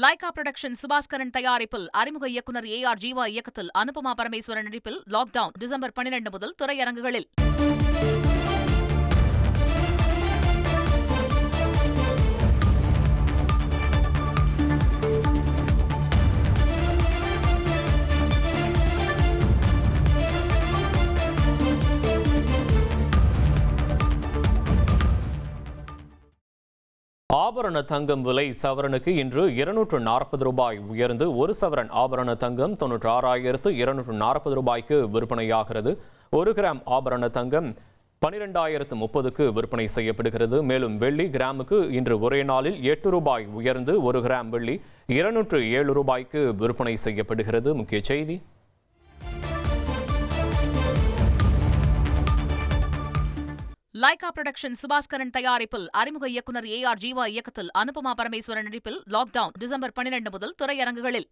Lyca production Subaskaran தயாரிப்பில் அறிமுக இயக்குனர் AR ஜீவா இயக்கத்தில் அனுபமா பரமேஸ்வரன் நடிப்பில் லாக்டவுன் டிசம்பர் 12 முதல் திரையரங்குகளில். ஆபரண தங்கம் விலை சவரனுக்கு இன்று ரூபாய் 240 உயர்ந்து ஒரு சவரன் ஆபரண தங்கம் 96,240 ரூபாய்க்கு விற்பனையாகிறது. 1 கிராம் ஆபரண தங்கம் 12,030க்கு விற்பனை செய்யப்படுகிறது. மேலும் வெள்ளி கிராமுக்கு இன்று ஒரே நாளில் 8 ரூபாய் உயர்ந்து 1 கிராம் வெள்ளி 207 ரூபாய்க்கு விற்பனை செய்யப்படுகிறது. முக்கிய செய்தி. லைகா புரொடக்ஷன் சுபாஸ்கரன் தயாரிப்பில் அறிமுக இயக்குனர் AR ஜீவா இயக்கத்தில் அனுபமா பரமேஸ்வரன் நடிப்பில் லாக்டவுன் டிசம்பர் 12 முதல் திரையரங்குகளில்.